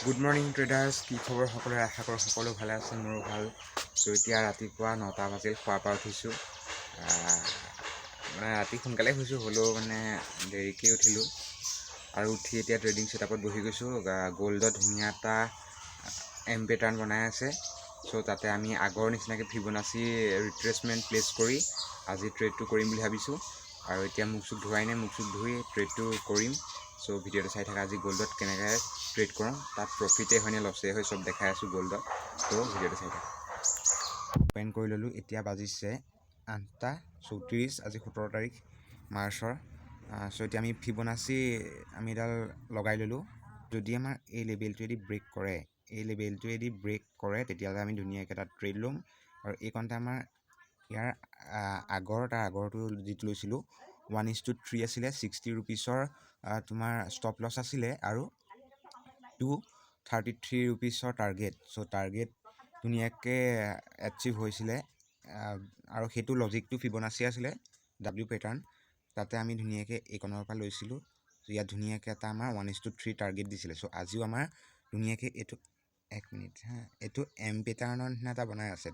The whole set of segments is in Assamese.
গুড মৰ্ণিং ট্ৰেডাৰ্ছ, কি খবৰ সকলোৰে? আশা কৰোঁ সকলো ভালে আছে, মোৰো ভাল। চ' এতিয়া ৰাতিপুৱা 9টা বাজিল, খোৱাৰ পৰা উঠিছোঁ। মানে ৰাতি সোনকালে শুইছোঁ, হ'লেও মানে দেৰিকৈ উঠিলোঁ আৰু উঠি এতিয়া ট্ৰেডিং ছেটআপত বহি গৈছোঁ। গ'ল্ডত ধুনীয়া এটা এম পেটাৰ্ণ বনাই আছে। চ' তাতে আমি আগৰ নিচিনাকৈ ফিবনাচি ৰিট্ৰেচমেণ্ট প্লেচ কৰি আজি ট্ৰেডটো কৰিম বুলি ভাবিছোঁ। আৰু এতিয়া মুখ চুখ ধোৱাই নাই, মুখ চুখ ধুই ট্ৰেডটো কৰিম। চ' ভিডিঅ'টো চাই থাকা। আজি গ'ল্ডত কেনেকৈ ট্ৰেড কৰোঁ, তাত প্ৰফিটেই হয় নে লছেই হয় চব দেখাই আছোঁ গ'ল্ডত। ত' ভিডিঅ'টো চাই থাকা। অপেন কৰি ল'লোঁ। এতিয়া বাজিছে 8:34, আজি 17 তাৰিখ মাৰ্চৰ। চ' এতিয়া আমি ফিবনাচি এডাল লগাই ল'লোঁ। যদি আমাৰ এই লেভেলটোৱেদি ব্ৰেক কৰে তেতিয়াহ'লে আমি ধুনীয়াকৈ তাত ট্ৰেড ল'ম। আৰু এইকণতে আমাৰ ইয়াৰ আগৰটো যিটো লৈছিলোঁ 1:3 আছিলে, 60 ৰুপিছৰ তোমাৰ ষ্টপ লছ আছিলে আৰু 233 ৰুপিছৰ টাৰ্গেট। চ' টাৰ্গেট ধুনীয়াকৈ এচিভ হৈছিলে আৰু সেইটো লজিকটো ফিবনাচি আছিলে, ডাব্লিউ পেটাৰ্ণ। তাতে আমি ধুনীয়াকৈ এইকণৰ পৰা লৈছিলোঁ। চ' ইয়াত ধুনীয়াকৈ এটা আমাৰ 1:3 টাৰ্গেট দিছিলে। চ' আজিও আমাৰ ধুনীয়াকৈ এইটো 1 মিনিট এইটো এম পেটাৰ্ণৰ নিচিনা এটা বনাই আছে।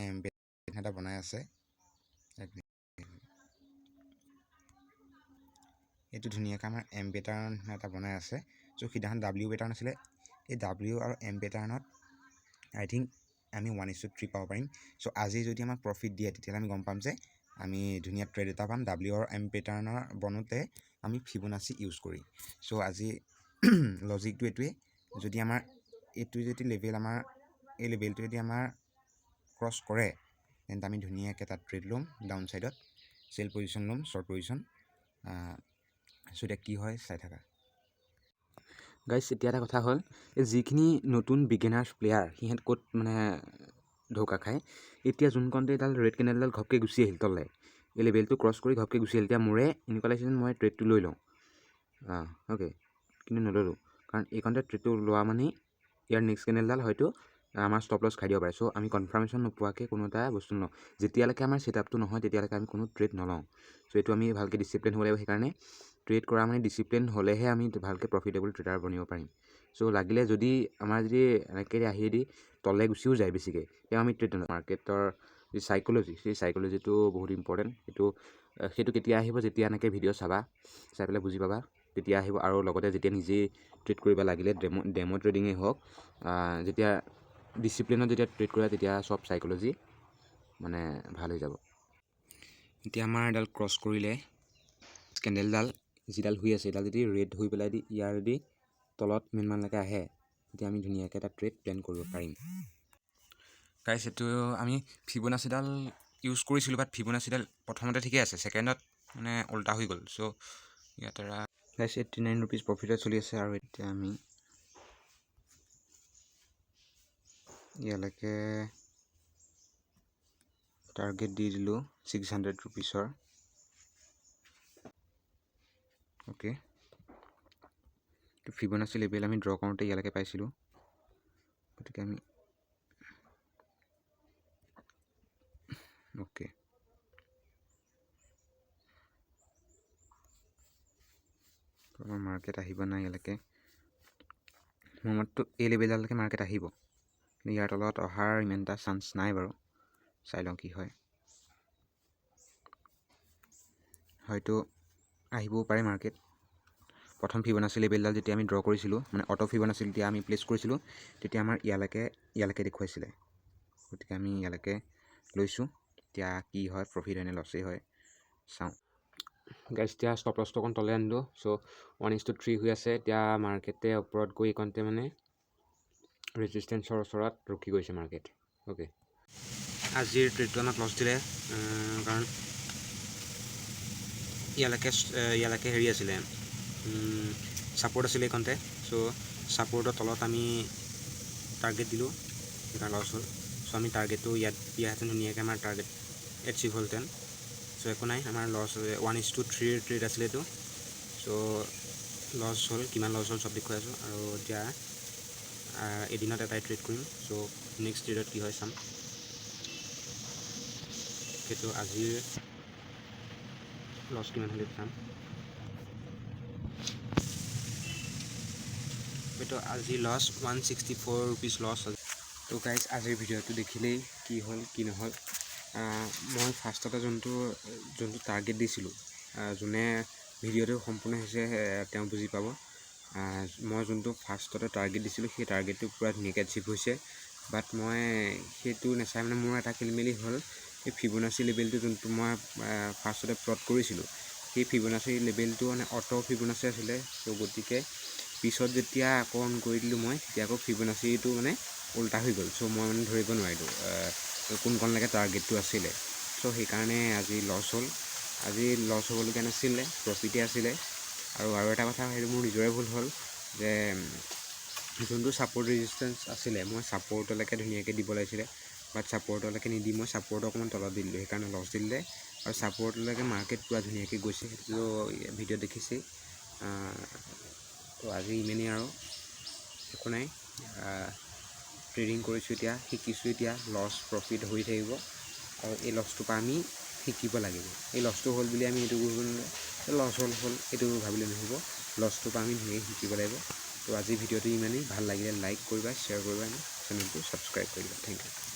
এম পেটাৰ্ণ এটা বনাই আছে। এইটো ধুনীয়াকৈ আমাৰ এম পেটাৰ্ণৰ নিচিনা এটা বনাই আছে। চ' সিদিনাখন ডাব্লিউ পেটাৰ্ণ আছিলে। এই ডাব্লিউ আৰু এম পেটাৰ্ণত আই থিংক আমি 1:3 পাব পাৰিম। চ' আজি যদি আমাক প্ৰফিট দিয়ে তেতিয়াহ'লে আমি গম পাম যে আমি ধুনীয়া ট্ৰেড এটা পাম ডাব্লিউ আৰু এম পেটাৰ্ণৰ বনোতে আমি ফিবনাচি ইউজ কৰি। চ' আজি লজিকটো এইটোৱে, যদি আমাৰ এইটো যদি লেভেল এই লেভেলটো যদি আমাৰ ক্ৰছ কৰে তেন্তে আমি ধুনীয়াকৈ তাত ট্ৰেড ল'ম। ডাউন ছাইডত চেল পজিশ্যন ল'ম, শ্বৰ্ট পজিশ্যন। চ' এতিয়া কি হয় চাই থাকা। গাইজ, এতিয়া এটা কথা হ'ল, এই যিখিনি নতুন বিগিনাৰ্ছ প্লেয়াৰ সিহঁত ক'ত মানে ধোকা খায়। এতিয়া যোনকণতে এডাল ৰেড কেনেলডাল ঘপকৈ গুচি আহিল তললৈ, এই লেভেলটো ক্ৰছ কৰি ঘপকৈ গুচি আহিল। এতিয়া মোৰে এনেকুৱা লাগিছে যেন মই ট্ৰেডটো লৈ লওঁ। অ'কে, কিন্তু নল'লোঁ, কাৰণ এইকণতে ট্ৰেডটো লোৱা মানে ইয়াৰ নেক্সট কেনেলডাল হয়তো আমাৰ ষ্টপ লছ খাই দিব পাৰে। চ' আমি কনফাৰ্মেশ্যন নোপোৱাকৈ কোনো এটা বস্তু নলওঁ। যেতিয়ালৈকে আমাৰ ছেটআপটো নহয় তেতিয়ালৈকে আমি কোনো ট্ৰেড নলওঁ। চ' এইটো আমি ভালকৈ ডিচিপ্লিন হ'ব লাগিব। সেইকাৰণে ট্ৰেড কৰা মানে ডিচিপ্লিন হ'লেহে আমি ভালকৈ প্ৰফিটেবল ট্ৰেডাৰ বনিব পাৰিম। চ' লাগিলে যদি এনেকৈ আহি তললৈ গুচিও যায় বেছিকৈ, তেওঁ আমি ট্ৰেড নলওঁ। মাৰ্কেটৰ যি চাইক'লজি, সেই চাইক'লজিটো বহুত ইম্পৰ্টেণ্ট। সেইটো কেতিয়া আহিব, যেতিয়া এনেকৈ ভিডিঅ' চাই পেলাই বুজি পাবা, তেতিয়া আহিব। আৰু লগতে যেতিয়া নিজেই ট্ৰেড কৰিবা, লাগিলে ডেম' ট্ৰেডিঙেই হওক, যেতিয়া ডিচিপ্লিনত যেতিয়া ট্ৰেড কৰা তেতিয়া চব চাইক'লজি মানে ভাল হৈ যাব। এতিয়া আমাৰ এডাল ক্ৰছ কৰিলে কেণ্ডেলডাল যিডাল হৈ আছে, এইডাল যদি ৰেড হৈ পেলাই ইয়াৰেদি তলত মিনিমামলৈকে আহে, তেতিয়া আমি ধুনীয়াকৈ এটা ট্ৰেড প্লেন কৰিব পাৰিম। গাইজ, এইটো আমি ফিবনাচিডাল ইউজ কৰিছিলোঁ, বাট ফিবনাচিডাল প্ৰথমতে ঠিকেই আছে, ছেকেণ্ডত মানে উল্টা হৈ গ'ল। চ' ইয়াত গাইজ 89 ৰুপিজ প্ৰফিটত চলি আছে। আৰু এতিয়া আমি ইয়ালৈকে টাৰ্গেট দি দিলোঁ 600 ৰুপিছৰ। অ'কে, ফিবনাচি লেভেল আমি ড্ৰ কৰোঁতে ইয়ালৈকে পাইছিলোঁ, গতিকে আমি অ'কে মাৰ্কেট আহিব নাই ইয়ালৈকে। মোৰ মততো এই লেভেললৈকে মাৰ্কেট আহিব, কিন্তু ইয়াৰ তলত অহাৰ ইমান এটা চান্স নাই বাৰু। চাই লওঁ কি হয়, হয়তো আহিবও পাৰে মাৰ্কেট। প্ৰথম ফিবনাচি লেভেলডাল যেতিয়া আমি ড্ৰ কৰিছিলোঁ, মানে অটো ফিবনাচি যেতিয়া আমি প্লেচ কৰিছিলোঁ, তেতিয়া আমাৰ ইয়ালৈকে দেখুৱাইছিলে। গতিকে আমি ইয়ালৈকে লৈছোঁ। এতিয়া কি হয়, প্ৰফিট হয় নে লছেই হয় চাওঁ। গাইজ, এতিয়া ষ্টপ লছটো অকণ তললৈ আনিলোঁ। চ' 1:3 হৈ আছে। এতিয়া মাৰ্কেটে ওপৰত গৈ এইকণতে মানে ৰেজিষ্টেঞ্চৰ ওচৰত ৰখি গৈছে মাৰ্কেট। অ'কে, আজিৰ ট্ৰেডটো আমাক লছ দিলে, কাৰণ ইয়ালৈকে হেৰি আছিলে, ছাপৰ্ট আছিলে এইকণতে। চ' ছাপৰ্টৰ তলত আমি টাৰ্গেট দিলোঁ, সেইকাৰণে লছ হ'ল। চ' আমি টাৰ্গেটটো ইয়াত দিয়াহেঁতেন ধুনীয়াকৈ আমাৰ টাৰ্গেট এচিভ হ'লহেঁতেন। চ' একো নাই, আমাৰ লছ 1:3 ট্ৰেড আছিলে এইটো। চ' লছ হ'ল, কিমান লছ হ'ল চব দেখুৱাই আছোঁ। আৰু এতিয়া এদিনত এটাই ট্ৰেড কৰিম। চ' নেক্সট ট্ৰেডত কি হয় চাম। সেইটো আজিৰ লছ কিমান হ'লে চাম। এইটো আজি লছ 164 ৰুপিজ লছ। তো গাইজ আজিৰ ভিডিঅ'টো দেখিলেই কি হ'ল কি নহ'ল। মই ফাৰ্ষ্টতে যোনটো টাৰ্গেট দিছিলোঁ, যোনে ভিডিঅ'টো সম্পূৰ্ণ হৈছে তেওঁ বুজি পাব। মই যোনটো ফাৰ্ষ্টতে টাৰ্গেট দিছিলোঁ সেই টাৰ্গেটটো পূৰা ধুনীয়াকৈ এচিভ হৈছে। বাট মই সেইটো নাচাই মানে মোৰ এটা খেলিমেলি হ'ল। সেই ফিবনাচি লেভেলটো যোনটো মই ফাৰ্ষ্টতে প্লট কৰিছিলোঁ, সেই ফিবনাচি লেভেলটো মানে অট' ফিবনাচি আছিলে। ত' গতিকে পিছত যেতিয়া আকৌ অন কৰি দিলোঁ মই, তেতিয়া আকৌ ফিবনাচিটো মানে উল্টা হৈ গ'ল। চ' মই মানে ধৰিব নোৱাৰিলোঁ কোনকণলৈকে টাৰ্গেটটো আছিলে। চ' সেইকাৰণে আজি লছ হ'ল। আজি লছ হ'বলগীয়া নাছিলে, প্ৰফিটে আছিলে। আৰু এটা কথা, সেইটো মোৰ নিজৰে ভুল হ'ল যে যোনটো ছাপৰ্ট ৰেজিষ্টেঞ্চ আছিলে মই ছাপৰ্টলৈকে ধুনীয়াকৈ দিব লাগিছিলে। বাট ছাপৰ্টলৈকে নিদি মই ছাপৰ্ট অকণমান তলত দি দিলোঁ, সেইকাৰণে লছ দিলে। আৰু ছাপৰ্টলৈকে মাৰ্কেট পূৰা ধুনীয়াকৈ গৈছে, সেইটো ভিডিঅ' দেখিছেই। তো আজি ইমানেই আৰু, একো নাই। ট্ৰেডিং কৰিছোঁ এতিয়া, শিকিছোঁ এতিয়া। লছ প্ৰফিট হৈ থাকিব আৰু এই লছটোৰ পৰা আমি শিকিব লাগিব। এই লছটো হ'ল বুলি আমি এইটো কৰিব নোৱাৰোঁ লছ হ'ল এইটো ভাবিলে নহ'ব। লছটোৰ পৰা আমি ধুনীয়াকৈ শিকিব লাগিব। তো আজি ভিডিঅ'টো ইমানেই। ভাল লাগিলে লাইক কৰিবা, শ্বেয়াৰ কৰিবা, চেনেলটো ছাবস্ক্ৰাইব কৰিবা। Thank U.